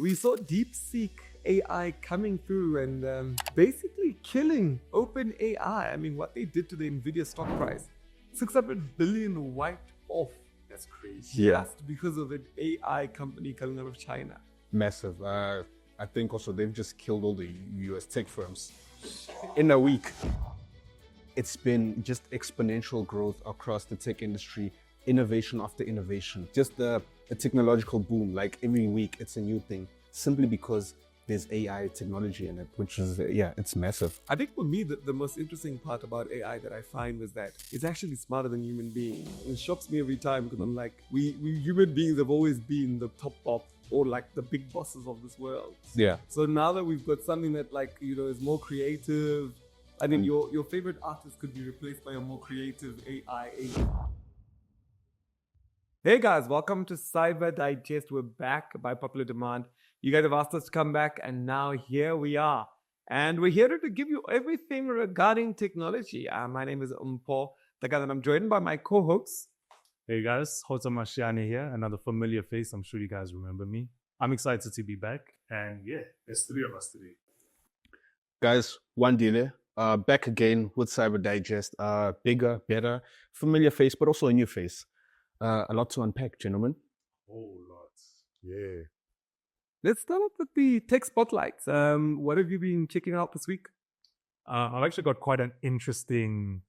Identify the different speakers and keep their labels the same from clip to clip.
Speaker 1: we saw DeepSeek AI coming through and basically killing OpenAI. I mean, what they did to the Nvidia stock price, 600 billion wiped off.
Speaker 2: That's crazy.
Speaker 1: Yeah. Just because of an AI company coming out of China.
Speaker 2: Massive. I think also they've just killed all the US tech firms in a week. It's been just exponential growth across the tech industry, innovation after innovation. Just a technological boom, like every week it's a new thing, simply because there's AI technology in it, which is, it's massive.
Speaker 1: I think for me, the most interesting part about AI that I find was that it's actually smarter than human beings. It shocks me every time because I'm like, we human beings have always been the top or like the big bosses of this world.
Speaker 2: Yeah.
Speaker 1: So now that we've got something that is more creative, I mean, your favorite artist could be replaced by a more creative AI agent. Hey guys, welcome to Cyber Digest. We're back by popular demand. You guys have asked us to come back and now here we are. And we're here to give you everything regarding technology. My name is Mpho Dagada and I'm joined by my co-hosts.
Speaker 3: Hey guys, Kgotso Mashiane here, another familiar face. I'm sure you guys remember me. I'm excited to be back. And yeah, there's three of us today.
Speaker 2: Guys, Wandile, back again with Cyber Digest. Bigger, better, familiar face, but also a new face. A lot to unpack, gentlemen.
Speaker 3: Oh, lots. Yeah.
Speaker 1: Let's start off with the tech spotlights. What have you been checking out this week?
Speaker 3: I've actually got quite an interesting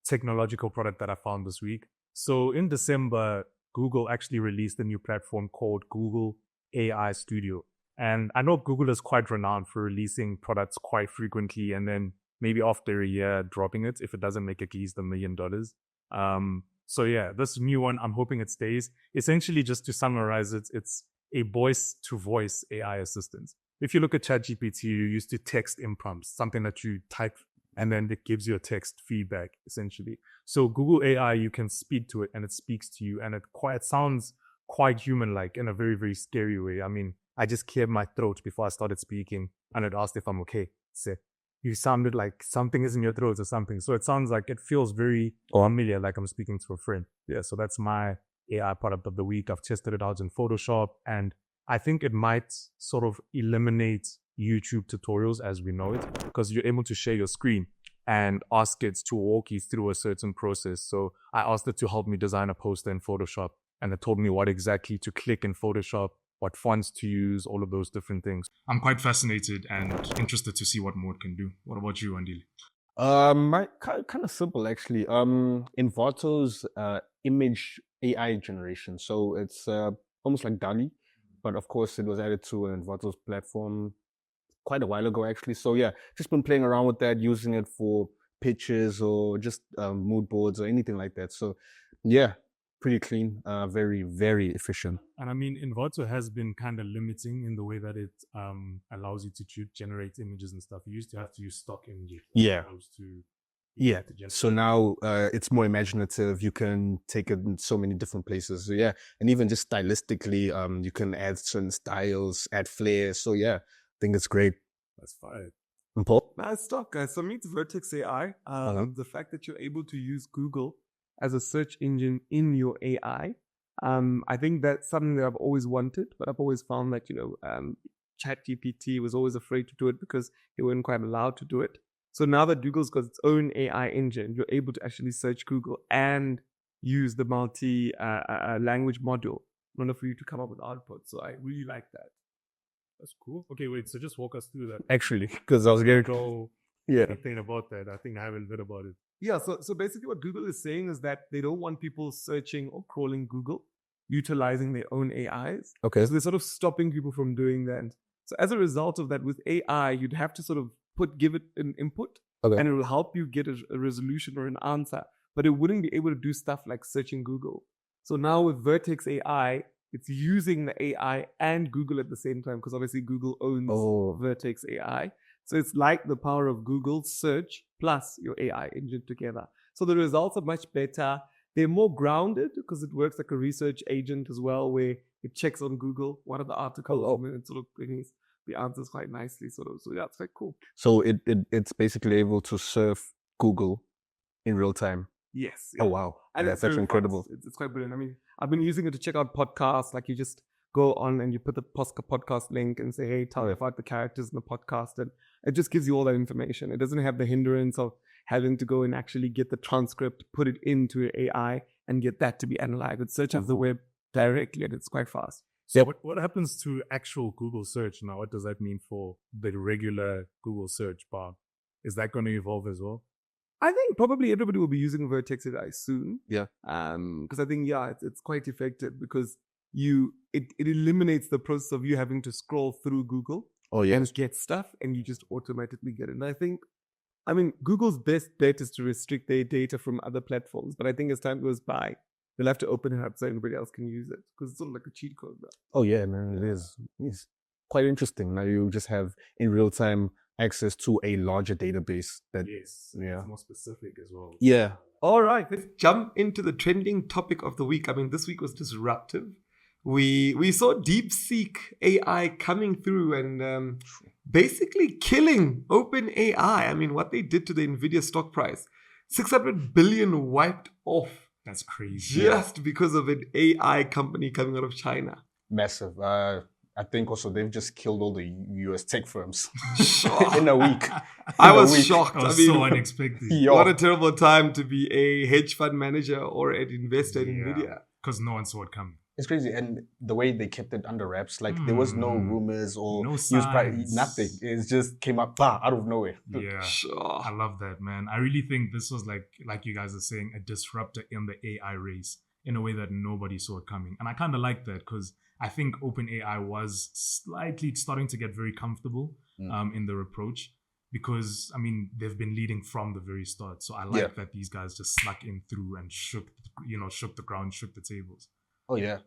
Speaker 3: technological product that I found this week. So in December, Google actually released a new platform called Google AI Studio. And I know Google is quite renowned for releasing products quite frequently and then maybe after a year dropping it if it doesn't make at least $1 million. So yeah, this new one, I'm hoping it stays. Essentially, just to summarize it, it's a voice-to-voice AI assistant. If you look at ChatGPT, you used to text in prompts, something that you type, and then it gives you a text feedback, essentially. So Google AI, you can speak to it, and it speaks to you, and it sounds quite human-like in a very, very scary way. I mean, I just cleared my throat before I started speaking, and it asked if I'm okay. So you sounded like something is in your throat or something. So it sounds like it feels very familiar, like I'm speaking to a friend. Yeah, so that's my AI product of the week. I've tested it out in Photoshop, and I think it might sort of eliminate YouTube tutorials as we know it, because you're able to share your screen and ask it to walk you through a certain process. So I asked it to help me design a poster in Photoshop, and it told me what exactly to click in Photoshop, what fonts to use, all of those different things. I'm quite fascinated and interested to see what more it can do. What about you, Wandile?
Speaker 2: My kind of simple actually. Envato's image AI generation. So it's almost like DALL-E, but of course it was added to Envato's platform quite a while ago actually. So yeah, just been playing around with that, using it for pictures or just mood boards or anything like that. So yeah, pretty clean, very, very efficient.
Speaker 3: And I mean, Envato has been kind of limiting in the way that it allows you to generate images and stuff. You used to have to use stock images.
Speaker 2: Yeah.
Speaker 3: Yeah.
Speaker 2: So now it's more imaginative. You can take it in so many different places. So yeah, and even just stylistically, you can add certain styles, add flair. So yeah, I think it's great.
Speaker 3: That's fine.
Speaker 2: Mpho?
Speaker 1: Nice stock, guys. So me, it's Vertex AI. The fact that you're able to use Google as a search engine in your AI, I think that's something that I've always wanted, but I've always found that, ChatGPT was always afraid to do it because they weren't quite allowed to do it. So now that Google's got its own AI engine, you're able to actually search Google and use the multi-language module in order for you to come up with output. So I really like that.
Speaker 3: That's cool. Okay, wait. So just walk us through that.
Speaker 2: Actually, because I was going to
Speaker 3: go.
Speaker 2: Yeah.
Speaker 3: Anything about that? I think I have a bit about it.
Speaker 1: Yeah. So basically, what Google is saying is that they don't want people searching or crawling Google, utilizing their own AIs.
Speaker 2: Okay.
Speaker 1: So they're sort of stopping people from doing that. So as a result of that, with AI, you'd have to sort of give it an input, and it will help you get a resolution or an answer, but it wouldn't be able to do stuff like searching Google. So now with Vertex AI, it's using the AI and Google at the same time, because obviously Google owns Vertex AI. So it's like the power of Google search plus your AI engine together. So the results are much better. They're more grounded because it works like a research agent as well, where it checks on Google what are the articles and it sort of brings the answers quite nicely. So yeah, it's very cool.
Speaker 2: So it's basically able to serve Google in real time.
Speaker 1: Yes.
Speaker 2: Yeah. Oh wow,
Speaker 1: and
Speaker 2: that's actually incredible.
Speaker 1: It's quite brilliant. I mean, I've been using it to check out podcasts. Like you just go on and you put the podcast link and say, hey, tell me about the characters in the podcast. And it just gives you all that information. It doesn't have the hindrance of having to go and actually get the transcript, put it into your AI and get that to be analyzed. It searches the web directly and it's quite fast.
Speaker 3: So what happens to actual Google search now? What does that mean for the regular Google search bar? Is that going to evolve as well?
Speaker 1: I think probably everybody will be using Vertex AI soon.
Speaker 2: Yeah.
Speaker 1: Because I think, it's quite effective because it eliminates the process of you having to scroll through Google and get stuff and you just automatically get it. And I mean, Google's best bet is to restrict their data from other platforms. But I think as time goes by, they'll have to open it up so everybody else can use it because it's sort of like a cheat code, bro.
Speaker 2: Oh yeah, man, it is. It's quite interesting. Now you just have in real time access to a larger database that
Speaker 3: it's more specific as well.
Speaker 2: Yeah.
Speaker 1: All right, let's jump into the trending topic of the week. I mean, this week was disruptive. We saw DeepSeek AI coming through and basically killing OpenAI. I mean, what they did to the Nvidia stock price, 600 billion wiped off.
Speaker 3: That's crazy.
Speaker 1: Just because of an AI company coming out of China.
Speaker 2: Massive. I think also they've just killed all the US tech firms in a week.
Speaker 1: I was shocked.
Speaker 3: That was so unexpected.
Speaker 1: What a terrible time to be a hedge fund manager or an investor in Nvidia.
Speaker 3: Because no one saw it coming.
Speaker 2: It's crazy. And the way they kept it under wraps, like there was no rumors or
Speaker 3: no signs.
Speaker 2: Nothing. It just came up out of nowhere.
Speaker 3: Yeah. Sure. I love that, man. I really think this was like you guys are saying, a disruptor in the AI race in a way that nobody saw it coming. And I kind of like that because I think OpenAI was slightly starting to get very comfortable in their approach because, I mean, they've been leading from the very start. So I like that these guys just snuck in through and shook the ground, shook the tables.
Speaker 2: Oh, yeah.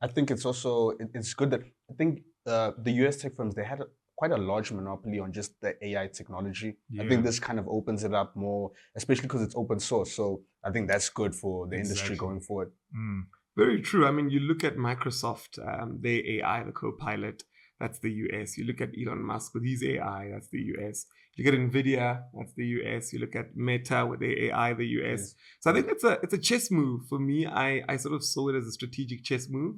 Speaker 2: I think it's also, it's good that I think the US tech firms, they had quite a large monopoly on just the AI technology. Yeah. I think this kind of opens it up more, especially because it's open source. So I think that's good for the industry going forward.
Speaker 1: Very true. I mean, you look at Microsoft, their AI, the Copilot, that's the US. You look at Elon Musk with his AI, that's the US. You look at Nvidia, that's the US. You look at Meta with their AI, the US. Yes. So I think it's a chess move. For me, I sort of saw it as a strategic chess move.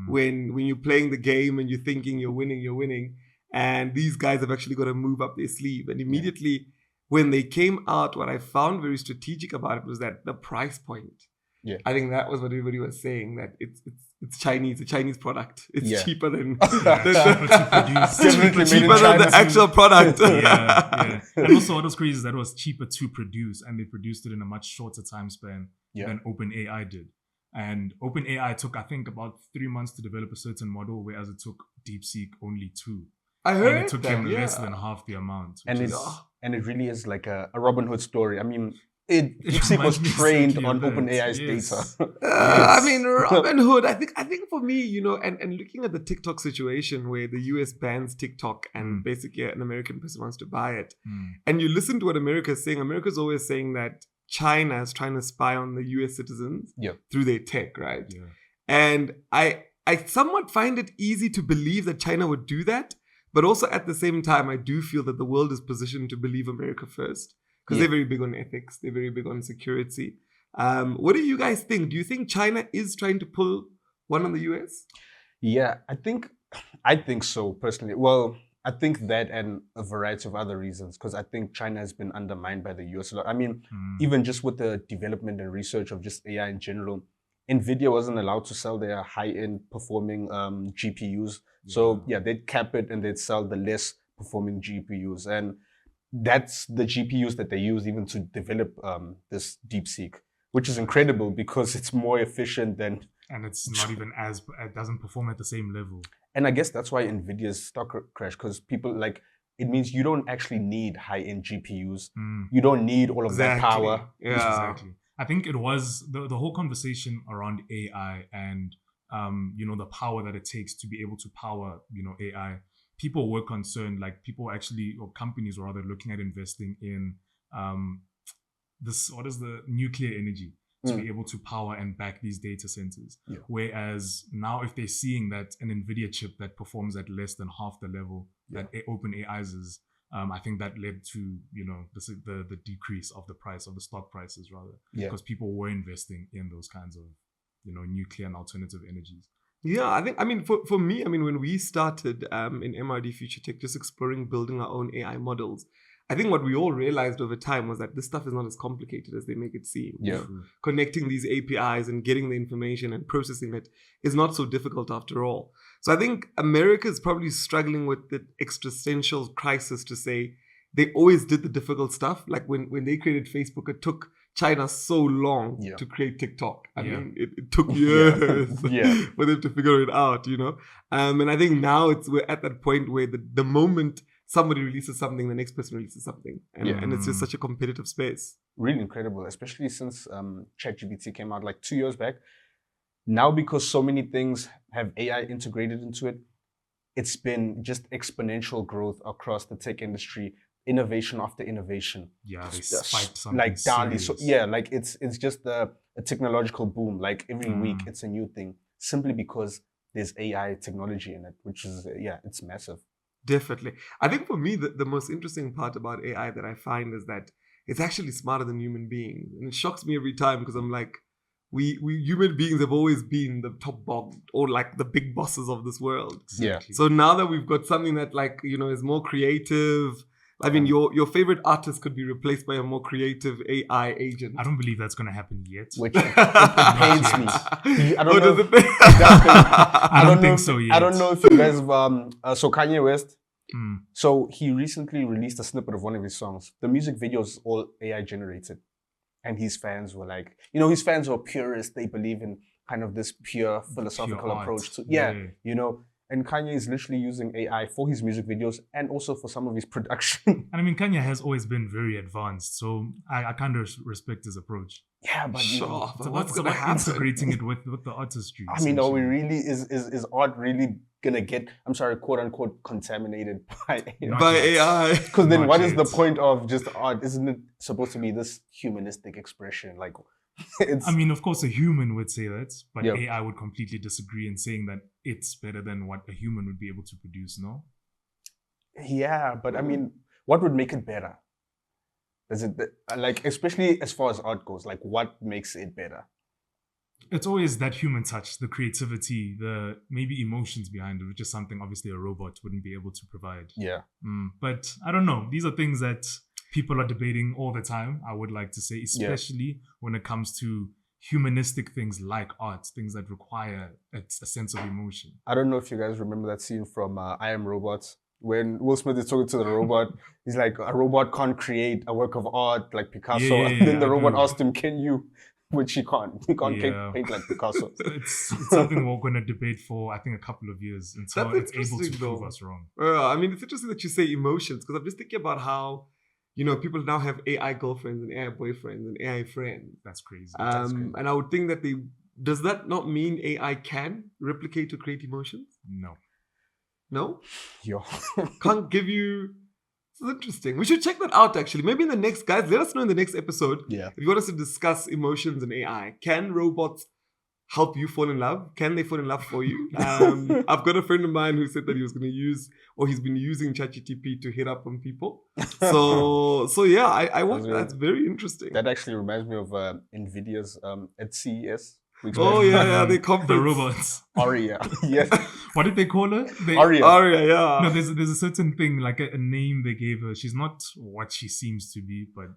Speaker 1: When you're playing the game and you're thinking you're winning. And these guys have actually got to move up their sleeve. And immediately when they came out, what I found very strategic about it was that the price point. Yeah. I think that was what everybody was saying, that it's Chinese, a Chinese product. It's cheaper than the actual product.
Speaker 3: And also what was crazy is that it was cheaper to produce and they produced it in a much shorter time span than OpenAI did. And OpenAI took, I think, about 3 months to develop a certain model, whereas it took DeepSeek only 2.
Speaker 1: I heard
Speaker 3: and it took them less than half the amount.
Speaker 2: And it really is like a Robin Hood story. I mean, DeepSeek was trained on OpenAI's data.
Speaker 1: I mean, Robin Hood, I think for me, and looking at the TikTok situation where the US bans TikTok and basically an American person wants to buy it. And you listen to what America is saying. America's always saying that China is trying to spy on the US citizens through their tech, right? Yeah. And I somewhat find it easy to believe that China would do that. But also at the same time, I do feel that the world is positioned to believe America first. Because they're very big on ethics. They're very big on security. What do you guys think? Do you think China is trying to pull one on the US?
Speaker 2: Yeah, I think so, personally. Well, I think that and a variety of other reasons. Because I think China has been undermined by the US a lot. I mean, even just with the development and research of just AI in general, NVIDIA wasn't allowed to sell their high-end performing GPUs. So they'd cap it and they'd sell the less performing GPUs. And that's the GPUs that they use even to develop this DeepSeek, which is incredible because it's more efficient than...
Speaker 3: And it's not even it doesn't perform at the same level.
Speaker 2: And I guess that's why NVIDIA's stock crashed, because people it means you don't actually need high-end GPUs. You don't need all of that power.
Speaker 1: Yeah,
Speaker 3: exactly. I think it was the whole conversation around AI and, the power that it takes to be able to power, AI. People were concerned, or companies were rather looking at investing in the nuclear energy to be able to power and back these data centers. Yeah. Whereas now if they're seeing that an NVIDIA chip that performs at less than half the level that OpenAI's is, I think that led to, the decrease of the price of the stock prices rather. Because people were investing in those kinds of, nuclear and alternative energies.
Speaker 1: Yeah, I mean, for me, I mean, when we started in MRD Future Tech, just exploring building our own AI models, I think what we all realized over time was that this stuff is not as complicated as they make it seem.
Speaker 2: Yeah.
Speaker 1: Connecting these APIs and getting the information and processing it is not so difficult after all. So I think America is probably struggling with the existential crisis to say they always did the difficult stuff. Like when they created Facebook, it took China so long to create TikTok. I mean, it took years for them to figure it out, you know? And I think now we're at that point where the moment somebody releases something, the next person releases something. And it's just such a competitive space.
Speaker 2: Really incredible, especially since ChatGPT came out like 2 years back. Now, because so many things have AI integrated into it, it's been just exponential growth across the tech industry, innovation after innovation.
Speaker 3: Yeah, they spiked something
Speaker 2: like DALL-E. So,
Speaker 3: serious.
Speaker 2: like it's just a technological boom. Like every week, it's a new thing, simply because there's AI technology in it, which is, it's massive.
Speaker 1: Definitely. I think for me, the most interesting part about AI that I find is that it's actually smarter than human beings. And it shocks me every time because I'm like, we human beings have always been the top dog or like the big bosses of this world.
Speaker 2: Exactly.
Speaker 1: So now that we've got something that like, you know, is more creative, I mean, your favorite artist could be replaced by a more creative AI agent.
Speaker 3: I don't believe that's going to happen yet.
Speaker 2: Which it pains me. I don't know.
Speaker 3: I don't think so yet.
Speaker 2: I don't know if you guys so Kanye West. So he recently released a snippet of one of his songs. The music video is all AI generated. And his fans were like, you know, his fans were purists. They believe in kind of this pure philosophical approach to, you know. And Kanye is literally using AI for his music videos and also for some of his production.
Speaker 3: And I mean, Kanye has always been very advanced, so I kind of respect his approach.
Speaker 2: Yeah, but
Speaker 1: sure.
Speaker 3: So what's going to happen? Integrating it with the artistry.
Speaker 2: I mean, are we really is art really gonna get, I'm sorry, quote unquote, contaminated by
Speaker 1: AI?
Speaker 2: Because then, what is the point of just art? Isn't it supposed to be this humanistic expression? Like,
Speaker 3: I mean, of course, a human would say that, but AI would completely disagree in saying that it's better than what a human would be able to produce, no?
Speaker 2: Yeah, but I mean, what would make it better? Does it, like, especially as far as art goes, like, what makes it better?
Speaker 3: It's always that human touch, the creativity, the maybe emotions behind it, which is something obviously a robot wouldn't be able to provide.
Speaker 2: Yeah.
Speaker 3: But I don't know. These are things that people are debating all the time, I would like to say, especially when it comes to humanistic things like art, things that require a sense of emotion.
Speaker 2: I don't know if you guys remember that scene from I Am Robot, when Will Smith is talking to the robot. He's like, a robot can't create a work of art like Picasso. And then the robot asked him, can you? Which he can't. He can't paint like Picasso.
Speaker 3: It's something we're going to debate for, I think, a couple of years until it's able to prove us wrong.
Speaker 1: I mean, it's interesting that you say emotions, because I'm just thinking about how, you know, people now have AI girlfriends and AI boyfriends and AI friends.
Speaker 3: That's crazy.
Speaker 1: And I would think that does that not mean AI can replicate or create emotions?
Speaker 3: No.
Speaker 1: No?
Speaker 2: Yeah.
Speaker 1: Can't give you... This is interesting. We should check that out, actually. Maybe in the next, guys, let us know in the next episode.
Speaker 2: Yeah.
Speaker 1: If you want us to discuss emotions and AI. Can robots help you fall in love? Can they fall in love for you? I've got a friend of mine who said that he was going to use, or he's been using ChatGPT to hit up on people. So yeah, I want that's very interesting.
Speaker 2: That actually reminds me of NVIDIA's at CES.
Speaker 1: They conference.
Speaker 3: The robots.
Speaker 2: Aria. Yes.
Speaker 3: What did they call her?
Speaker 1: Aria, yeah.
Speaker 3: No, there's a certain thing, like a name they gave her. She's not what she seems to be, but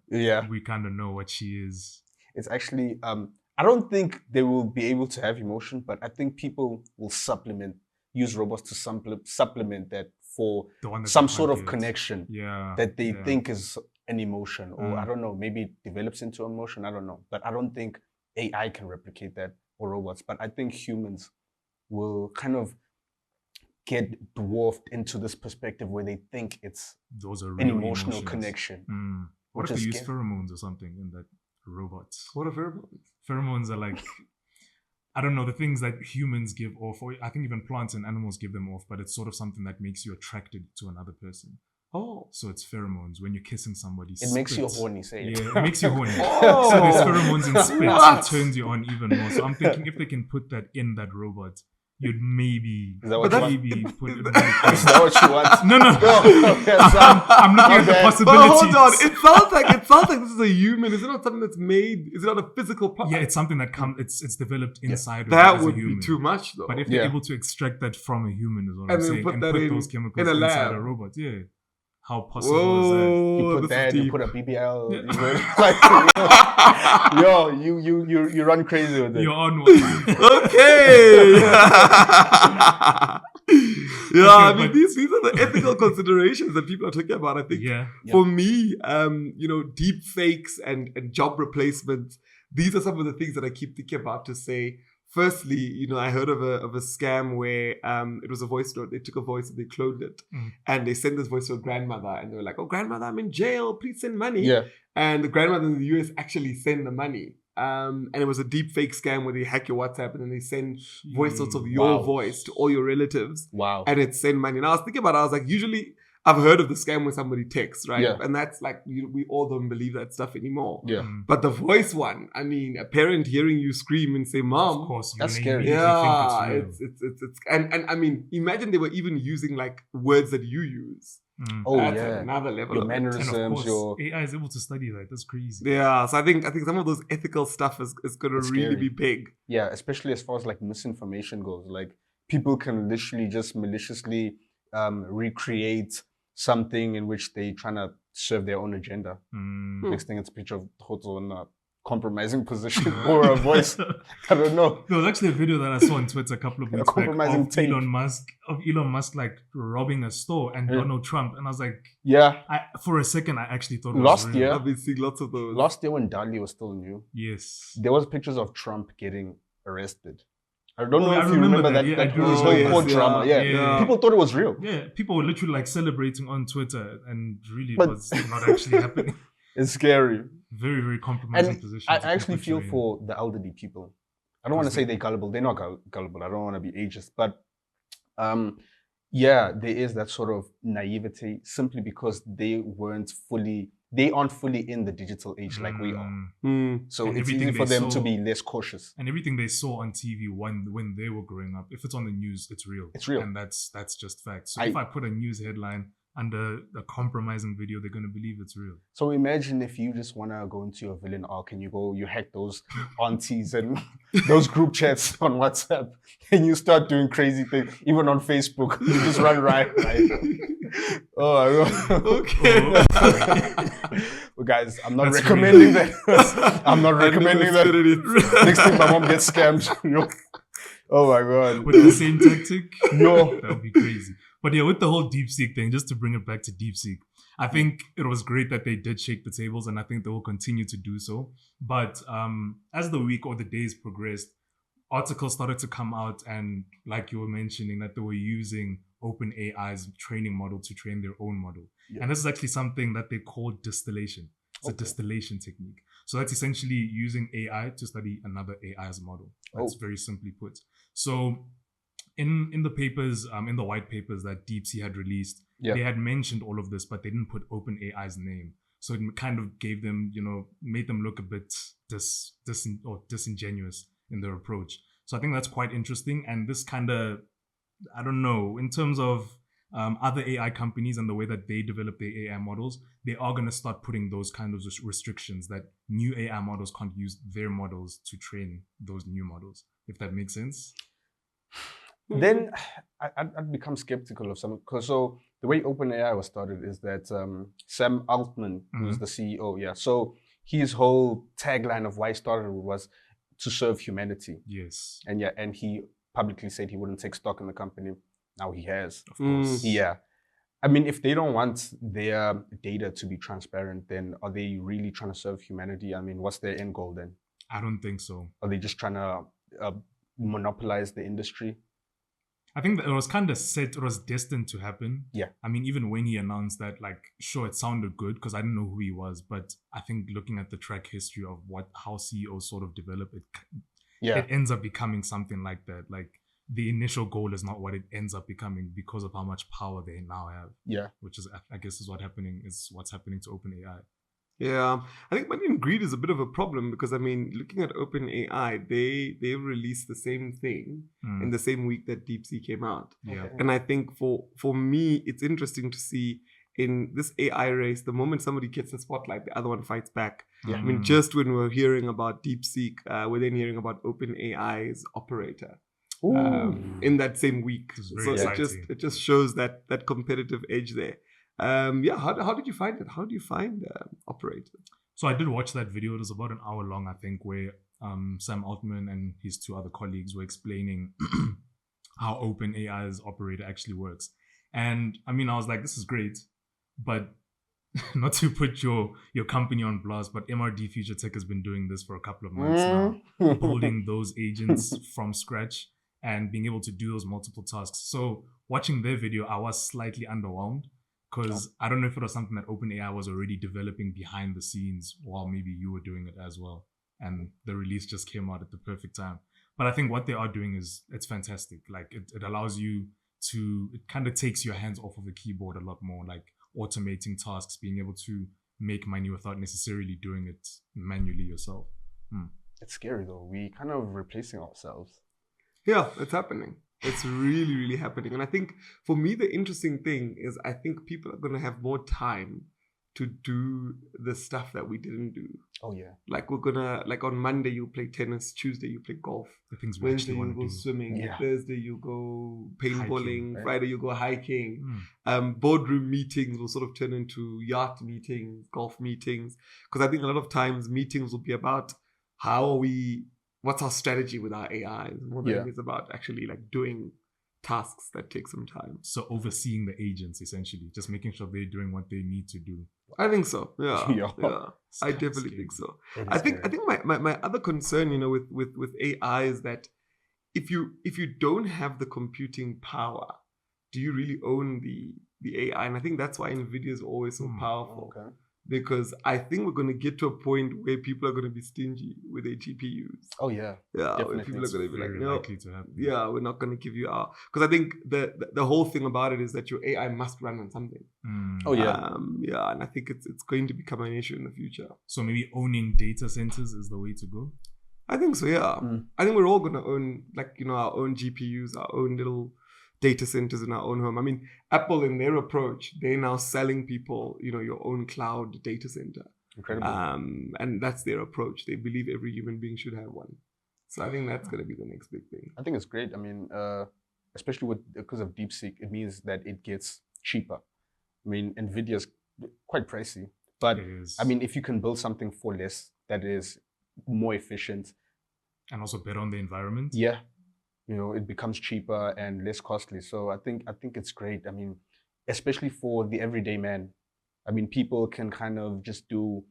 Speaker 3: we kind of know what she is.
Speaker 2: It's actually, I don't think they will be able to have emotion, but I think people will use robots to supplement that for some sort of connection that they think is an emotion, or I don't know, maybe it develops into emotion, I don't know. But I don't think AI can replicate that, or robots. But I think humans will kind of get dwarfed into this perspective where they think it's an emotional connection.
Speaker 3: What if they use pheromones or something in that robots?
Speaker 1: What are pheromones?
Speaker 3: Pheromones are like, I don't know, the things that humans give off, or I think even plants and animals give them off, but it's sort of something that makes you attracted to another person.
Speaker 1: Oh.
Speaker 3: So it's pheromones. When you're kissing somebody,
Speaker 2: it makes you horny, say it.
Speaker 3: Yeah, it makes you horny. So there's pheromones in spit. It turns you on even more. So I'm thinking if they can put that in that robot, you'd maybe
Speaker 2: Is that what you want?
Speaker 3: maybe put it.
Speaker 2: Is that what you want?
Speaker 3: No. I'm looking at the
Speaker 2: Okay.
Speaker 3: possibilities.
Speaker 1: But hold on, it sounds like this is a human. Is it not something that's made? Is it not a physical part?
Speaker 3: Yeah, it's something that it's developed inside of
Speaker 1: That
Speaker 3: as a
Speaker 1: would be
Speaker 3: human.
Speaker 1: too much, though.
Speaker 3: But if they're able to extract that from a human, is what
Speaker 1: And
Speaker 3: I'm
Speaker 1: then
Speaker 3: saying,
Speaker 1: put
Speaker 3: and
Speaker 1: that
Speaker 3: put
Speaker 1: in
Speaker 3: those chemicals
Speaker 1: a
Speaker 3: inside
Speaker 1: lab.
Speaker 3: a robot, yeah. How possible is that?
Speaker 1: Whoa,
Speaker 2: You put
Speaker 1: this
Speaker 2: that,
Speaker 1: is
Speaker 2: you
Speaker 1: deep.
Speaker 2: put a BBL, you run crazy with it.
Speaker 3: You're on one.
Speaker 1: Okay. Yeah, I mean
Speaker 3: but-
Speaker 1: these are the ethical considerations that people are talking about. I think
Speaker 3: Yeah.
Speaker 1: for me, deep fakes and job replacements, these are some of the things that I keep thinking about to say. Firstly, I heard of a scam where it was a voice note. They took a voice and they cloned it, and they sent this voice to a grandmother, and they were like, "Oh, grandmother, I'm in jail. Please send money."
Speaker 2: Yeah.
Speaker 1: And the grandmother in the US actually sent the money. And it was a deep fake scam where they hack your WhatsApp and then they send voice notes of your
Speaker 2: Wow.
Speaker 1: voice to all your relatives.
Speaker 2: Wow.
Speaker 1: And it send money. And I was thinking about it. I was like, usually I've heard of the scam when somebody texts, right?
Speaker 2: Yeah.
Speaker 1: And that's like, we all don't believe that stuff anymore.
Speaker 2: Yeah.
Speaker 1: But the voice one, I mean, a parent hearing you scream and say, "Mom,"
Speaker 3: Of course,
Speaker 2: That's
Speaker 3: you
Speaker 2: scary.
Speaker 3: immediately
Speaker 1: yeah,
Speaker 3: think it's
Speaker 1: it's and I mean, imagine they were even using like words that you use.
Speaker 3: real.
Speaker 2: Oh,
Speaker 1: That's
Speaker 2: yeah.
Speaker 1: another level
Speaker 2: Your
Speaker 1: of it.
Speaker 3: And of
Speaker 2: mannerisms,
Speaker 3: course, AI is able to study that. That's crazy.
Speaker 1: Yeah, so I think some of those ethical stuff is going to
Speaker 2: It's
Speaker 1: really
Speaker 2: scary.
Speaker 1: be big.
Speaker 2: Yeah, especially as far as like misinformation goes. Like people can literally just maliciously recreate something in which they trying to serve their own agenda. Next thing, it's a picture of Kgotso in a compromising position or a voice. I don't know.
Speaker 3: There was actually a video that I saw on Twitter a couple of weeks back
Speaker 2: compromising
Speaker 3: of
Speaker 2: tape.
Speaker 3: Elon Musk like robbing a store and Donald Trump, and I was like,
Speaker 2: Yeah,
Speaker 3: for a second, I actually thought it
Speaker 2: Last
Speaker 3: was real.
Speaker 2: year-
Speaker 1: I've been seeing lots of those.
Speaker 2: last year when Dali was still new,
Speaker 3: Yes.
Speaker 2: there was pictures of Trump getting arrested. I don't know
Speaker 3: Oh,
Speaker 2: if
Speaker 3: I
Speaker 2: you
Speaker 3: remember
Speaker 2: remember
Speaker 3: that.
Speaker 2: that,
Speaker 3: Yeah, I
Speaker 2: that
Speaker 3: do
Speaker 2: his
Speaker 3: remember
Speaker 2: whole
Speaker 3: that.
Speaker 2: court
Speaker 1: Yes,
Speaker 2: drama. Yeah.
Speaker 3: yeah.
Speaker 2: People thought it was real.
Speaker 3: Yeah, people were literally like celebrating on Twitter, and really
Speaker 2: But-
Speaker 3: it was not actually happening.
Speaker 2: It's scary.
Speaker 3: Very, very compromising
Speaker 2: And
Speaker 3: position.
Speaker 2: I
Speaker 3: to
Speaker 2: actually
Speaker 3: put
Speaker 2: feel
Speaker 3: you in.
Speaker 2: for the elderly people. I don't want to say they're gullible. They're not gullible. I don't want to be ageist, but yeah, there is that sort of naivety simply because they aren't fully in the digital age like we are. So
Speaker 3: And
Speaker 2: it's
Speaker 3: everything
Speaker 2: easy for
Speaker 3: they
Speaker 2: them to
Speaker 3: saw-
Speaker 2: be less cautious.
Speaker 3: And everything they saw on TV when they were growing up, if it's on the news, it's real.
Speaker 2: It's real.
Speaker 3: And that's just fact. So if I put a news headline under a compromising video, they're going to believe it's real.
Speaker 2: So imagine if you just want to go into your villain arc and you hack those aunties and those group chats on WhatsApp and you start doing crazy things, even on Facebook. You just run right. Oh, I know.
Speaker 1: Okay.
Speaker 2: Well, guys, I'm not
Speaker 3: That's
Speaker 2: recommending that. I'm not recommending that. Next time my mom gets scammed. Yo. Oh my God.
Speaker 3: With the same tactic?
Speaker 2: Yo.
Speaker 3: That would be crazy. But yeah, with the whole DeepSeek thing, just to bring it back to DeepSeek, I think it was great that they did shake the tables, and I think they will continue to do so. But as the week or the days progressed, articles started to come out, and like you were mentioning, that they were using OpenAI's training model to train their own model.
Speaker 2: Yeah.
Speaker 3: And this is actually something that they call distillation. It's a distillation technique. So that's essentially using AI to study another AI's model. That's very simply put. So in the papers, in the white papers that DeepSeek had released, they had mentioned all of this, but they didn't put OpenAI's name. So it kind of gave them, made them look a bit disingenuous in their approach. So I think that's quite interesting. And this kind of, I don't know, in terms of other AI companies and the way that they develop their AI models, they are going to start putting those kind of restrictions that new AI models can't use their models to train those new models, if that makes sense.
Speaker 2: Then I'd become skeptical of some, because so the way OpenAI was started is that Sam Altman, who's the CEO, so his whole tagline of why he started was to serve humanity.
Speaker 3: Yes.
Speaker 2: And he publicly said he wouldn't take stock in the company. Now he has.
Speaker 3: Of course.
Speaker 2: Yeah. I mean, if they don't want their data to be transparent, then are they really trying to serve humanity? I mean, what's their end goal then?
Speaker 3: I don't think so.
Speaker 2: Are they just trying to monopolize the industry?
Speaker 3: I think that it was kind of set, it was destined to happen.
Speaker 2: Yeah.
Speaker 3: I mean, even when he announced that, like, sure, it sounded good because I didn't know who he was, but I think looking at the track history of how CEOs sort of develop it, it ends up becoming something like that. Like, the initial goal is not what it ends up becoming because of how much power they now have.
Speaker 2: Yeah.
Speaker 3: Which is, I guess, what's happening to OpenAI.
Speaker 1: Yeah, I think money and greed is a bit of a problem because, I mean, looking at OpenAI, they released the same thing in the same week that DeepSeek came out.
Speaker 3: Yeah.
Speaker 1: And I think for me, it's interesting to see in this AI race, the moment somebody gets the spotlight, the other one fights back.
Speaker 2: Yeah.
Speaker 1: I mean, just when we're hearing about DeepSeek, we're then hearing about OpenAI's operator in that same week. So it just shows that competitive edge there. How did you find it? How do you find operator?
Speaker 3: So I did watch that video. It was about an hour long, I think, where Sam Altman and his two other colleagues were explaining how OpenAI's operator actually works. And I mean, I was like, this is great, but not to put your company on blast, but MRD Future Tech has been doing this for a couple of months now, building those agents from scratch and being able to do those multiple tasks. So watching their video, I was slightly underwhelmed because I don't know if it was something that OpenAI was already developing behind the scenes while maybe you were doing it as well. And the release just came out at the perfect time. But I think what they are doing it's fantastic. Like it allows you it kind of takes your hands off of the keyboard a lot more, like automating tasks, being able to make money without necessarily doing it manually yourself.
Speaker 2: It's scary though. We kind of replacing ourselves.
Speaker 1: Yeah, it's happening. It's really, really happening. And I think for me, the interesting thing is I think people are going to have more time to do the stuff that we didn't do.
Speaker 2: Oh, yeah.
Speaker 1: Like on Monday, you play tennis. Tuesday, you play golf.
Speaker 3: The things we
Speaker 1: Wednesday,
Speaker 3: actually
Speaker 1: you
Speaker 3: want
Speaker 1: go
Speaker 3: to do.
Speaker 1: swimming.
Speaker 2: Yeah.
Speaker 1: Thursday, you go paintballing.
Speaker 2: Right?
Speaker 1: Friday, you go hiking. Boardroom meetings will sort of turn into yacht meetings, golf meetings. Because I think a lot of times meetings will be about what's our strategy with our AI more than it is about actually like doing tasks that take some time.
Speaker 3: So overseeing the agents, essentially, just making sure they're doing what they need to do.
Speaker 1: I think so. Yeah.
Speaker 2: Yeah.
Speaker 1: I definitely think so. I think my other concern, with AI is that if you don't have the computing power, do you really own the AI? And I think that's why NVIDIA is always so powerful.
Speaker 2: Okay.
Speaker 1: Because I think we're going to get to a point where people are going to be stingy with their GPUs.
Speaker 2: Oh, yeah.
Speaker 1: Yeah,
Speaker 2: definitely.
Speaker 1: where people are going to be like,
Speaker 3: Very likely to happen.
Speaker 1: yeah, we're not going to give you our... Because I think the whole thing about it is that your AI must run on something.
Speaker 2: Oh, yeah.
Speaker 1: And I think it's going to become an issue in the future.
Speaker 3: So maybe owning data centers is the way to go?
Speaker 1: I think so, yeah. I think we're all going to own, our own GPUs, our own little data centers in our own home. I mean, Apple, in their approach, they're now selling people, your own cloud data center.
Speaker 2: Incredible.
Speaker 1: And that's their approach. They believe every human being should have one. So I think that's going to be the next big thing.
Speaker 2: I think it's great. I mean, especially because of DeepSeek, it means that it gets cheaper. I mean, NVIDIA's quite pricey. But, I mean, if you can build something for less that is more efficient.
Speaker 3: And also better on the environment.
Speaker 2: Yeah. It becomes cheaper and less costly. So I think it's great. I mean, especially for the everyday man. I mean, people can kind of just do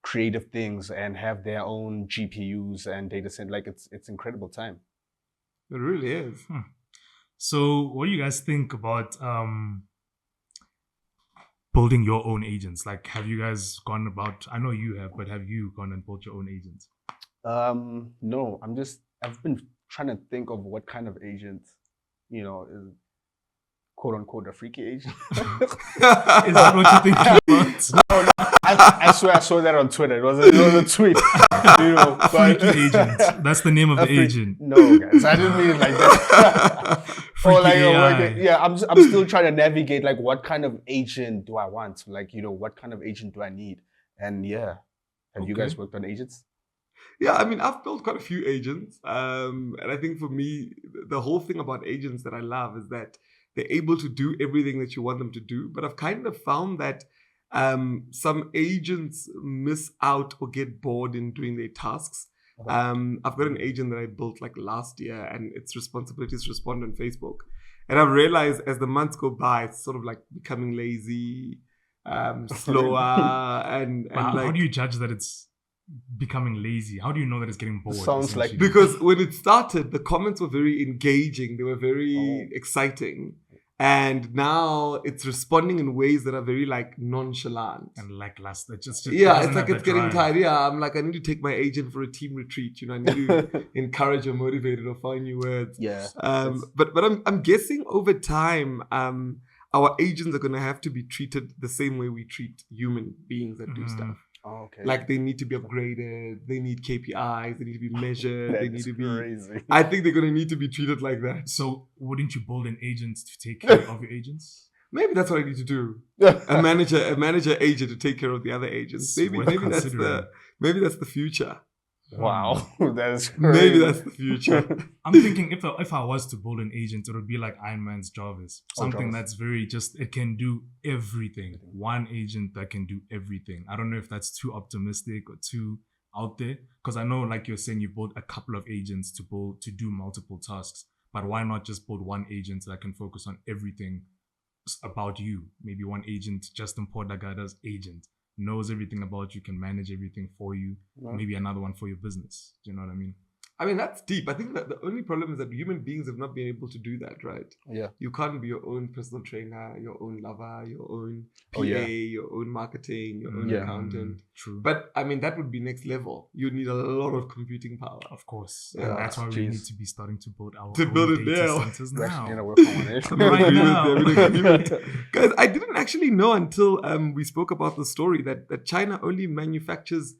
Speaker 2: creative things and have their own GPUs and data center. Like it's incredible time.
Speaker 1: It really is.
Speaker 3: So what do you guys think about building your own agents? Like, have you guys gone about, I know you have, but have you gone and built your own agents?
Speaker 2: No, I've been trying to think of what kind of agent, is quote unquote a freaky agent.
Speaker 3: Is that what you're thinking about?
Speaker 2: No, I swear I saw that on Twitter. It was a tweet.
Speaker 3: Freaky agent. That's the name of the agent.
Speaker 2: No, guys, I didn't mean it like that.
Speaker 3: Freaky AI.
Speaker 2: I'm still trying to navigate like what kind of agent do I want? Like, what kind of agent do I need? And have you guys worked on agents?
Speaker 1: Yeah, I mean, I've built quite a few agents. And I think for me, the whole thing about agents that I love is that they're able to do everything that you want them to do. But I've kind of found that some agents miss out or get bored in doing their tasks.
Speaker 2: Okay.
Speaker 1: I've got an agent that I built like last year, and its responsibility is to respond on Facebook. And I've realized as the months go by, it's sort of like becoming lazy, slower, and
Speaker 3: how do you judge that it's becoming lazy? How do you know that it's getting bored?
Speaker 2: Sounds like
Speaker 1: because when it started, the comments were very engaging. They were very exciting. And now it's responding in ways that are very like nonchalant
Speaker 3: and lackluster. It's
Speaker 1: like it's getting tired. Yeah, I'm like, I need to take my agent for a team retreat. I need to encourage or motivate it or find new words.
Speaker 2: Yeah.
Speaker 1: But I'm guessing over time, our agents are going to have to be treated the same way we treat human beings that do stuff.
Speaker 2: Oh, okay.
Speaker 1: Like they need to be upgraded, they need KPIs, they need to be measured, they need to be.
Speaker 2: Crazy.
Speaker 1: I think they're gonna need to be treated like that.
Speaker 4: So wouldn't you build an agent to take care of your agents?
Speaker 1: Maybe that's what I need to do. A manager agent to take care of the other agents. Maybe that's the future.
Speaker 2: Wow, that is crazy.
Speaker 1: Maybe that's the future.
Speaker 4: I'm thinking if I was to build an agent, it would be like Iron Man's Jarvis. Something that's very it can do everything. One agent that can do everything. I don't know if that's too optimistic or too out there. Because I know, like you're saying, you build a couple of agents to do multiple tasks. But why not just build one agent that can focus on everything about you? Maybe one agent, just Mpho Dagada's agent, knows everything about you, can manage everything for you. Right. Maybe another one for your business. Do you know what I mean?
Speaker 1: I mean, that's deep. I think that the only problem is that human beings have not been able to do that, right?
Speaker 2: Yeah.
Speaker 1: You can't be your own personal trainer, your own lover, your own PA, your own marketing, your own accountant.
Speaker 4: True.
Speaker 1: But I mean, that would be next level. You need a lot of computing power.
Speaker 4: Of course. Yeah. And that's why we need to be starting to build our own data centers now.
Speaker 1: Guys, I didn't actually know until we spoke about the story that China only manufactures,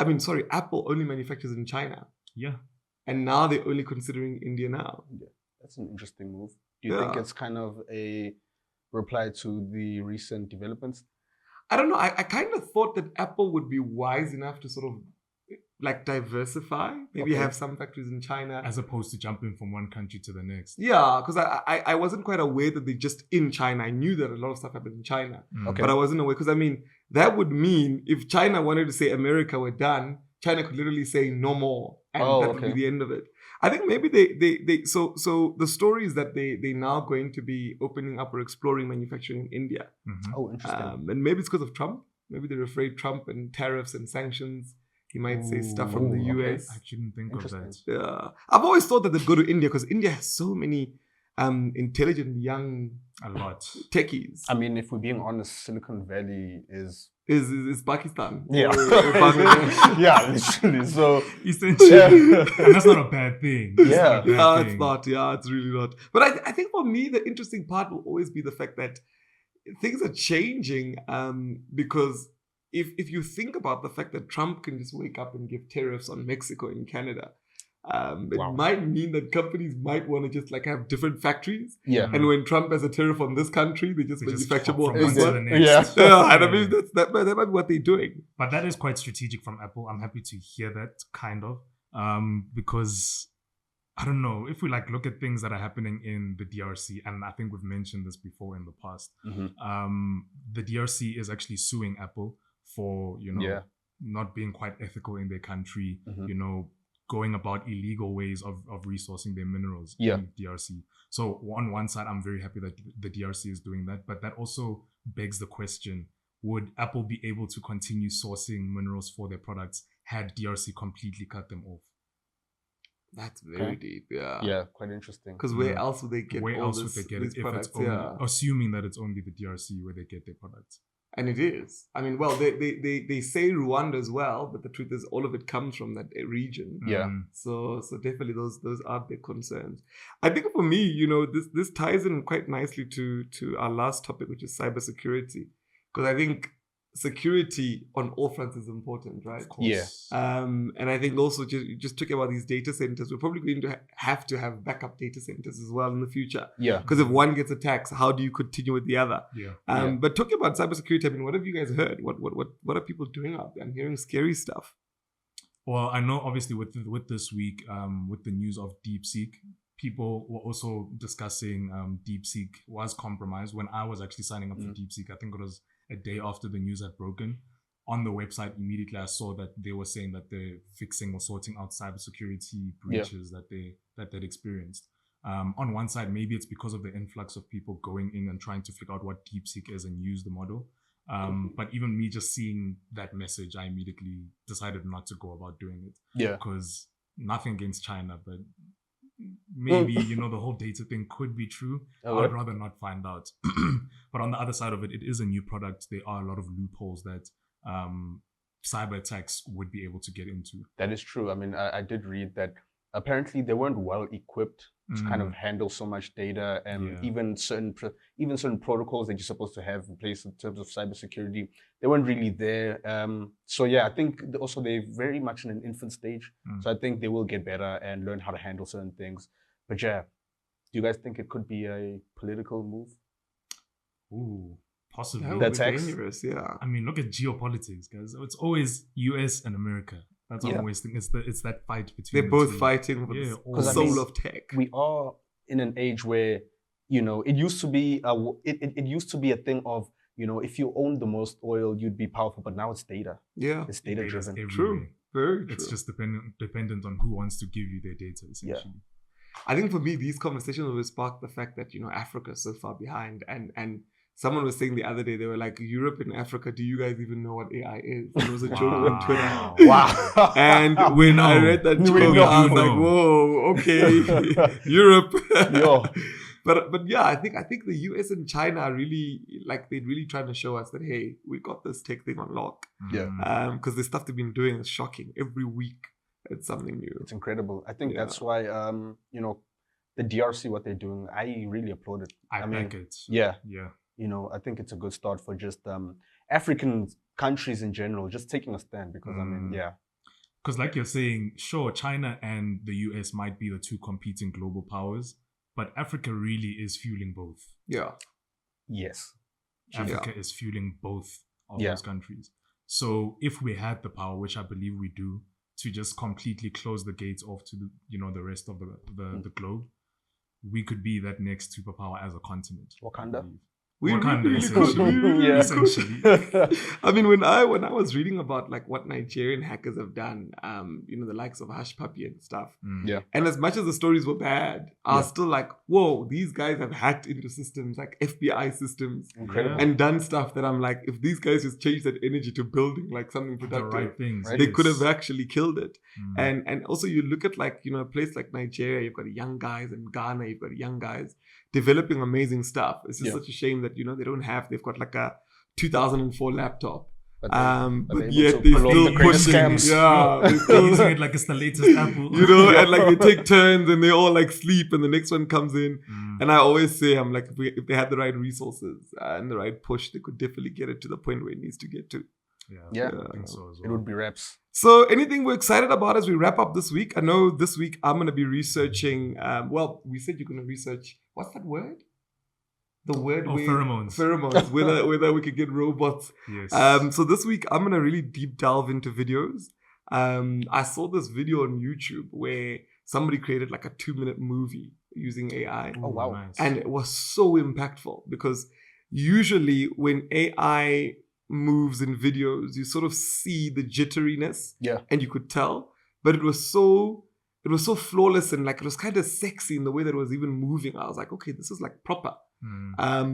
Speaker 1: Apple only manufactures in China.
Speaker 4: Yeah.
Speaker 1: And now they're only considering India now.
Speaker 2: Yeah. That's an interesting move. Do you think it's kind of a reply to the recent developments?
Speaker 1: I don't know. I kind of thought that Apple would be wise enough to sort of like diversify. Maybe have some factories in China.
Speaker 4: As opposed to jumping from one country to the next.
Speaker 1: Yeah, because I wasn't quite aware that they're just in China. I knew that a lot of stuff happened in China. But I wasn't aware. Because I mean, that would mean if China wanted to say America, we're done, China could literally say no more. And that would be the end of it. I think maybe so the story is that they're now going to be opening up or exploring manufacturing in India.
Speaker 2: Oh, interesting.
Speaker 1: And maybe it's because of Trump. Maybe they're afraid Trump and tariffs and sanctions. He might say stuff from the US.
Speaker 4: I shouldn't think of that.
Speaker 1: Yeah. I've always thought that they'd go to India because India has so many intelligent young techies.
Speaker 2: I mean, if we're being honest, Silicon Valley is
Speaker 1: Pakistan.
Speaker 2: Yeah. Yeah, literally. So
Speaker 4: essentially, and that's not a bad thing.
Speaker 1: It's not. Yeah, it's really not. But I think for me, the interesting part will always be the fact that things are changing because if you think about the fact that Trump can just wake up and give tariffs on Mexico and Canada, it might mean that companies might want to just like have different factories. Yeah. And when Trump has a tariff on this country, they just manufacture more on this one.
Speaker 4: Yeah.
Speaker 1: And I mean, that might be what they're doing.
Speaker 4: But that is quite strategic from Apple. I'm happy to hear that, kind of. Because, I don't know, if we like look at things that are happening in the DRC, and I think we've mentioned this before in the past, the DRC is actually suing Apple for, not being quite ethical in their country, going about illegal ways of resourcing their minerals in DRC. So on one side, I'm very happy that the DRC is doing that, but that also begs the question, would Apple be able to continue sourcing minerals for their products had DRC completely cut them off?
Speaker 1: That's very deep,
Speaker 2: Yeah, quite interesting.
Speaker 1: Because where else would they get
Speaker 4: it if it's only, assuming that it's only the DRC where they get their products?
Speaker 1: And it is. I mean, well, they say Rwanda as well, but the truth is all of it comes from that region.
Speaker 2: Yeah.
Speaker 1: So definitely those are big concerns. I think for me, this ties in quite nicely to our last topic, which is cybersecurity. Because I think security on all fronts is important, right? Of
Speaker 2: course. Yeah.
Speaker 1: And I think also just talking about these data centers, we're probably going to have backup data centers as well in the future.
Speaker 2: Yeah.
Speaker 1: Because if one gets attacked, how do you continue with the other?
Speaker 4: Yeah.
Speaker 1: But talking about cybersecurity, I mean, what have you guys heard? What are people doing out there? I'm hearing scary stuff.
Speaker 4: Well, I know obviously with this week, with the news of DeepSeek, people were also discussing DeepSeek was compromised. When I was actually signing up for DeepSeek, I think it was a day after the news had broken. On the website, immediately I saw that they were saying that they're fixing or sorting out cybersecurity breaches that they'd experienced. On one side, maybe it's because of the influx of people going in and trying to figure out what DeepSeek is and use the model. But even me just seeing that message, I immediately decided not to go about doing it.
Speaker 2: Yeah.
Speaker 4: Because nothing against China, but maybe, the whole data thing could be true. I'd rather not find out. But on the other side of it, it is a new product. There are a lot of loopholes that cyber attacks would be able to get into.
Speaker 2: That is true. I mean, I did read that apparently they weren't well equipped to kind of handle so much data, and even certain protocols that you're supposed to have in place in terms of cybersecurity, they weren't really there. So yeah, I think also they're very much in an infant stage. So I think they will get better and learn how to handle certain things. But yeah, do you guys think it could be a political move?
Speaker 4: Ooh, possibly.
Speaker 1: That would
Speaker 2: That's
Speaker 1: be
Speaker 2: X?
Speaker 1: dangerous, yeah.
Speaker 4: I mean, look at geopolitics, guys. It's always US and America. That's what I always think. It's that fight between
Speaker 1: They're
Speaker 4: the
Speaker 1: both
Speaker 4: two.
Speaker 1: fighting for the
Speaker 4: always.
Speaker 1: soul of tech.
Speaker 2: We are in an age where, you know, it used to be it used to be a thing of, you know, if you owned the most oil, you'd be powerful. But now it's data.
Speaker 1: Yeah.
Speaker 2: It's data driven.
Speaker 4: Everywhere.
Speaker 1: True. Very true.
Speaker 4: It's just dependent on who wants to give you their data, essentially.
Speaker 1: I think for me, these conversations will spark the fact that, you know, Africa is so far behind. And someone was saying the other day, they were like, Europe and Africa, do you guys even know what AI is? And it was a joke on Twitter.
Speaker 2: Wow.
Speaker 1: And when I read that joke, I was like, whoa, okay, Europe.
Speaker 2: Yo.
Speaker 1: But yeah, I think the US and China are really, like, they're really trying to show us that, hey, we got this tech thing on lock.
Speaker 2: Yeah.
Speaker 1: Because the stuff they've been doing is shocking. Every week, it's something new.
Speaker 2: It's incredible. I think that's why, you know, the DRC, what they're doing, I really applaud it.
Speaker 4: I mean, it.
Speaker 2: Yeah.
Speaker 4: Yeah.
Speaker 2: You know, I think it's a good start for just African countries in general, just taking a stand because, I mean,
Speaker 4: Because like you're saying, sure, China and the US might be the two competing global powers, but Africa really is fueling both.
Speaker 1: Yeah.
Speaker 2: Yes.
Speaker 4: Africa is fueling both of those countries. So if we had the power, which I believe we do, to just completely close the gates off to the, you know, the rest of the globe, we could be that next superpower as a continent.
Speaker 2: Wakanda?
Speaker 1: We
Speaker 4: Wakanda,
Speaker 1: really
Speaker 4: essentially.
Speaker 2: Yeah.
Speaker 4: Essentially.
Speaker 1: I mean, when I was reading about like what Nigerian hackers have done, you know, the likes of Hush Puppy and stuff.
Speaker 2: Yeah.
Speaker 1: And as much as the stories were bad, I was still like, whoa, these guys have hacked into systems like FBI systems.
Speaker 2: Incredible.
Speaker 1: And done stuff that I'm like, if these guys just change that energy to building like something productive,
Speaker 4: The right things.
Speaker 1: they could have actually killed it. And also you look at like, you know, a place like Nigeria, you've got young guys, and Ghana, you've got young guys developing amazing stuff. It's just such a shame that, you know, they've got like a 2004 laptop. But yet they still pushing
Speaker 2: scams.
Speaker 4: They're using it like it's the latest Apple.
Speaker 1: You know, and like they take turns and they all like sleep and the next one comes in. And I always say, I'm like, if they had the right resources and the right push, they could definitely get it to the point where it needs to get to.
Speaker 2: Yeah.
Speaker 4: I think so as well.
Speaker 2: It would be reps.
Speaker 1: So anything we're excited about as we wrap up this week? I know this week I'm going to be researching, well, we said you're going to research, what's that word? The word
Speaker 4: pheromones.
Speaker 1: Pheromones, whether we could get robots.
Speaker 4: Yes.
Speaker 1: So this week I'm going to really deep delve into videos. I saw this video on YouTube where somebody created like a 2-minute movie using AI.
Speaker 2: Oh, wow.
Speaker 4: Nice.
Speaker 1: And it was so impactful because usually when AI moves in videos, you sort of see the jitteriness and you could tell, but it was so flawless and like it was kind of sexy in the way that it was even moving. I was like, okay, this is like proper.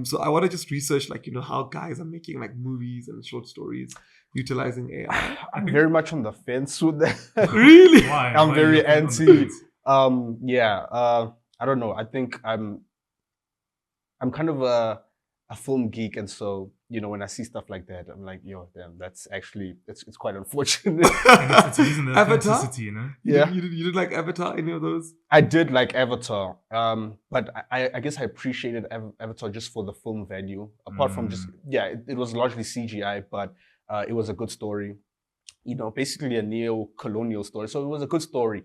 Speaker 1: So I want to just research like, you know, how guys are making like movies and short stories utilizing AI.
Speaker 2: I'm very much on the fence with that.
Speaker 1: Really?
Speaker 4: Why?
Speaker 2: I'm
Speaker 4: Why
Speaker 2: very
Speaker 4: are you on the
Speaker 2: anti.
Speaker 4: fence?
Speaker 2: I don't know. I think I'm kind of a film geek, and so, you know, when I see stuff like that, I'm like, yo, damn, that's actually it's quite unfortunate.
Speaker 4: And it's using the
Speaker 1: Avatar?
Speaker 4: authenticity, you know?
Speaker 1: You did like Avatar, any of those?
Speaker 2: I did like Avatar, but I guess I appreciated Avatar just for the film value. Apart from just, it was largely CGI, but it was a good story. You know, basically a neo-colonial story. So it was a good story.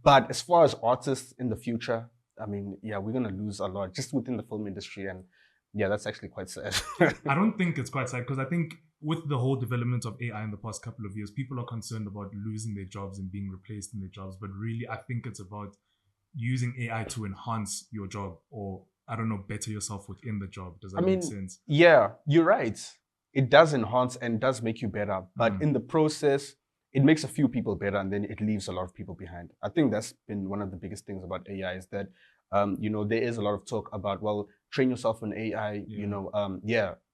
Speaker 2: But as far as artists in the future, I mean, we're going to lose a lot just within the film industry. And that's actually quite sad.
Speaker 4: I don't think it's quite sad because I think with the whole development of AI in the past couple of years, people are concerned about losing their jobs and being replaced in their jobs. But really, I think it's about using AI to enhance your job or, I don't know, better yourself within the job. Does that make sense?
Speaker 2: Yeah, you're right. It does enhance and does make you better. But in the process, it makes a few people better and then it leaves a lot of people behind. I think that's been one of the biggest things about AI is that, you know, there is a lot of talk about, well, train yourself on AI, you know,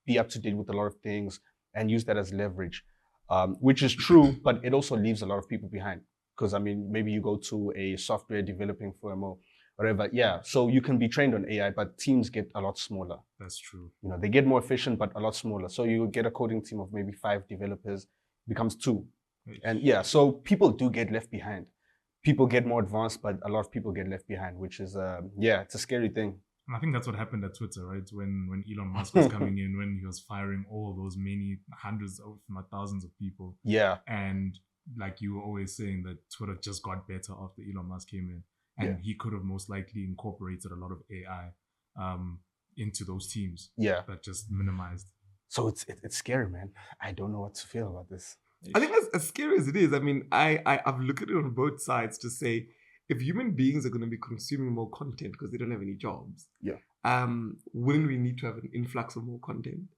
Speaker 2: be up to date with a lot of things and use that as leverage, which is true, but it also leaves a lot of people behind. Because, I mean, maybe you go to a software developing firm or whatever. So you can be trained on AI, but teams get a lot smaller.
Speaker 4: That's true.
Speaker 2: You know, they get more efficient, but a lot smaller. So you get a coding team of maybe 5 developers, becomes 2. And so people do get left behind. people get more advanced, but a lot of people get left behind, which is it's a scary thing.
Speaker 4: And I think that's what happened at Twitter, right? When Elon Musk was coming in, when he was firing all those many hundreds of, if not thousands of people.
Speaker 2: Yeah.
Speaker 4: And like you were always saying that Twitter just got better after Elon Musk came in. And he could have most likely incorporated a lot of AI into those teams.
Speaker 2: Yeah.
Speaker 4: That just minimized.
Speaker 2: So it's scary, man. I don't know what to feel about this.
Speaker 1: I think as scary as it is, I mean, I've looked at it on both sides to say, if human beings are going to be consuming more content because they don't have any jobs, wouldn't we need to have an influx of more content?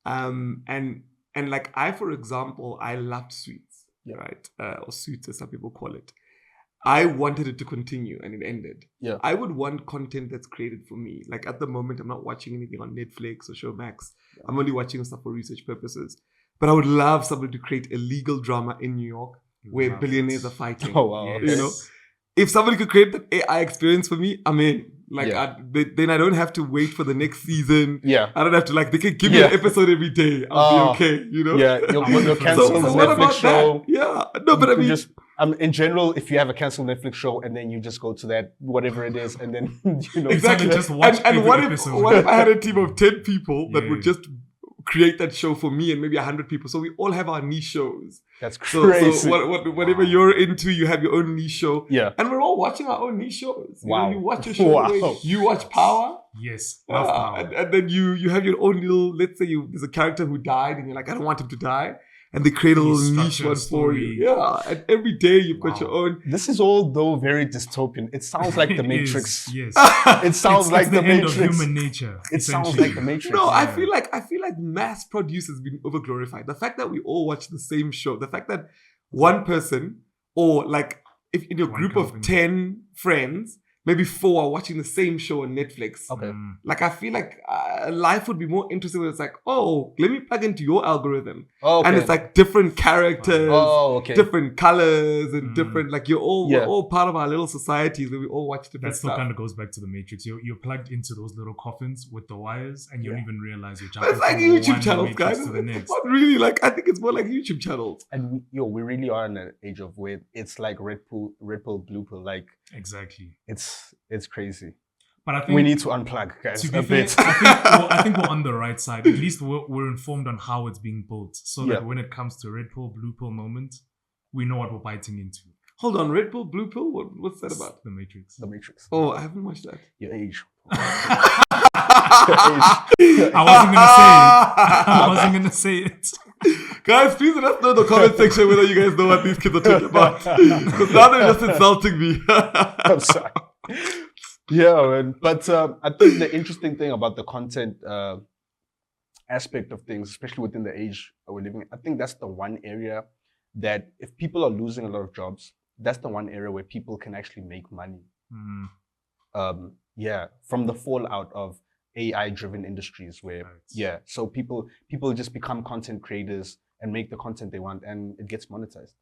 Speaker 1: And like for example, I loved Suits, right? Or Suits, as some people call it. I wanted it to continue and it ended.
Speaker 2: Yeah.
Speaker 1: I would want content that's created for me. Like at the moment, I'm not watching anything on Netflix or Showmax. Yeah. I'm only watching stuff for research purposes. But I would love somebody to create a legal drama in New York where billionaires are fighting.
Speaker 2: Oh, wow.
Speaker 1: You know? If somebody could create that AI experience for me, I'm in. Like, then I don't have to wait for the next season.
Speaker 2: Yeah.
Speaker 1: I don't have to, like, they can give me an episode every day. I'll be okay, you know?
Speaker 2: Yeah, you'll cancel the Netflix show.
Speaker 1: That? Yeah. No, but I mean...
Speaker 2: just, in general, if you have a canceled Netflix show and then you just go to that, whatever it is, and then, you know...
Speaker 1: Exactly.
Speaker 4: Just watch
Speaker 1: and what if I had a team of 10 people that would just create that show for me and maybe 100 people? So we all have our niche shows.
Speaker 2: That's crazy.
Speaker 1: So whatever you're into, you have your own niche show.
Speaker 2: Yeah.
Speaker 1: And we're all watching our own niche shows.
Speaker 2: Wow.
Speaker 1: You know, you watch your show. You watch Power.
Speaker 4: Yes. Love Power.
Speaker 1: And then you have your own little, let's say there's a character who died and you're like, I don't want him to die. And they create a little niche one for you. Yeah. And every day you've got your own.
Speaker 2: This is all, though, very dystopian. It sounds like The Matrix.
Speaker 4: Yes.
Speaker 2: It sounds like The Matrix.
Speaker 4: End of human nature.
Speaker 2: It sounds like The Matrix.
Speaker 1: No, I feel like mass produce has been overglorified. The fact that we all watch the same show, the fact that one person, or like if in your group of 10 friends, maybe 4 are watching the same show on Netflix.
Speaker 2: Okay.
Speaker 1: Like I feel like life would be more interesting when it's like, oh, let me plug into your algorithm.
Speaker 2: Okay.
Speaker 1: And it's like different characters, different colors, and different, like we're all part of our little societies where we all watch different stuff.
Speaker 4: That still kind of goes back to the Matrix. You're plugged into those little coffins with the wires and you don't even realize you're jumping.
Speaker 1: It's like YouTube channels, guys. It's not really like, I think it's more like YouTube channels.
Speaker 2: And we really are in an age of where it's like red pill, blue pill. Like,
Speaker 4: exactly.
Speaker 2: It's crazy.
Speaker 4: But I think
Speaker 2: we need to unplug, guys,
Speaker 4: to be
Speaker 2: a
Speaker 4: fair,
Speaker 2: bit.
Speaker 4: I think we're on the right side. At least we're informed on how it's being built, so that when it comes to red pill, blue pill moment, we know what we're biting into.
Speaker 1: Hold on, red pill, blue pill? What's that about?
Speaker 4: The Matrix.
Speaker 2: The Matrix.
Speaker 1: Oh, I haven't watched that.
Speaker 2: Your age.
Speaker 4: I wasn't gonna say it.
Speaker 1: Guys, please let us know in the comment section whether you guys know what these kids are talking about. Because now they're just insulting me.
Speaker 2: I'm sorry. Yeah, man. But I think the interesting thing about the content aspect of things, especially within the age we're living in, I think that's the one area that if people are losing a lot of jobs, that's the one area where people can actually make money. From the fallout of AI-driven industries where, so people just become content creators and make the content they want and it gets monetized.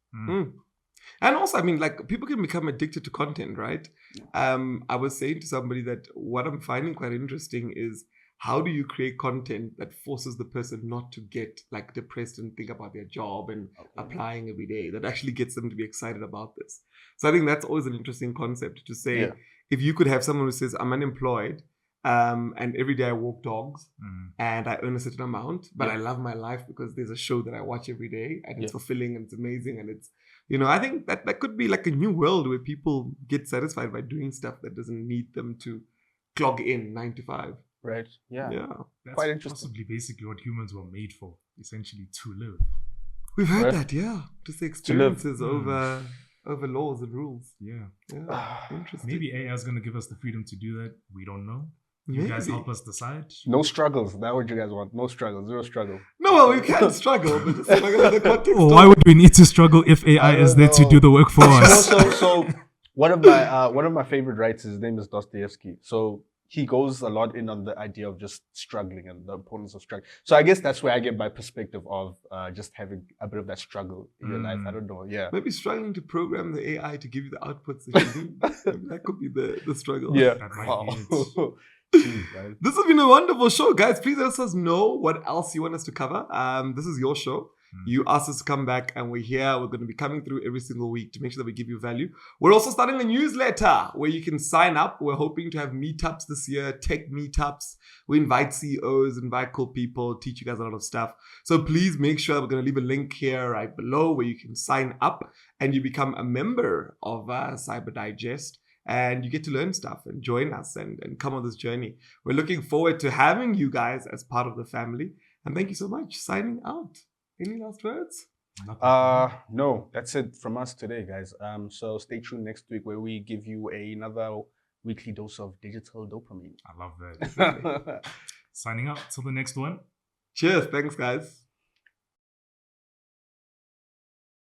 Speaker 1: And also, I mean, like, people can become addicted to content, right? I was saying to somebody that what I'm finding quite interesting is how do you create content that forces the person not to get, like, depressed and think about their job and applying every day, that actually gets them to be excited about this. So I think that's always an interesting concept to say, if you could have someone who says, I'm unemployed, and every day I walk dogs and I earn a certain amount, but I love my life because there's a show that I watch every day and it's fulfilling and it's amazing and it's, you know, I think that could be like a new world where people get satisfied by doing stuff that doesn't need them to clog in 9 to 5.
Speaker 2: Right. Yeah.
Speaker 4: That's
Speaker 2: quite interesting.
Speaker 4: Possibly basically what humans were made for, essentially to live.
Speaker 1: We've heard that, to say experiences over laws and rules.
Speaker 2: Interesting.
Speaker 4: Maybe AI is going to give us the freedom to do that. We don't know. You guys help us decide.
Speaker 2: No struggles. That's what you guys want. No struggle. Zero struggle.
Speaker 1: No, well, we can't struggle. But just like the context.
Speaker 3: Why would we need to struggle if AI is there to do the work for us?
Speaker 2: So one of my favorite writers, his name is Dostoevsky. So he goes a lot in on the idea of just struggling and the importance of struggle. So I guess that's where I get my perspective of just having a bit of that struggle in your life. I don't know. Yeah.
Speaker 1: Maybe struggling to program the AI to give you the outputs that you need. That could be the struggle.
Speaker 2: Yeah.
Speaker 4: That might be it.
Speaker 1: This has been a wonderful show, guys. Please let us know what else you want us to cover. This is your show. You asked us to come back, and we're here. We're going to be coming through every single week to make sure that we give you value. We're also starting a newsletter where you can sign up. We're hoping to have meetups this year, tech meetups. We invite CEOs, invite cool people, teach you guys a lot of stuff. So please make sure we're going to leave a link here right below where you can sign up and you become a member of Cyber Digest. And you get to learn stuff and join us and come on this journey. We're looking forward to having you guys as part of the family. And thank you so much. Signing out. Any last words?
Speaker 2: No, that's it from us today, guys. So stay tuned next week where we give you another weekly dose of digital dopamine.
Speaker 4: I love that. Signing out till the next one.
Speaker 1: Cheers. Thanks, guys.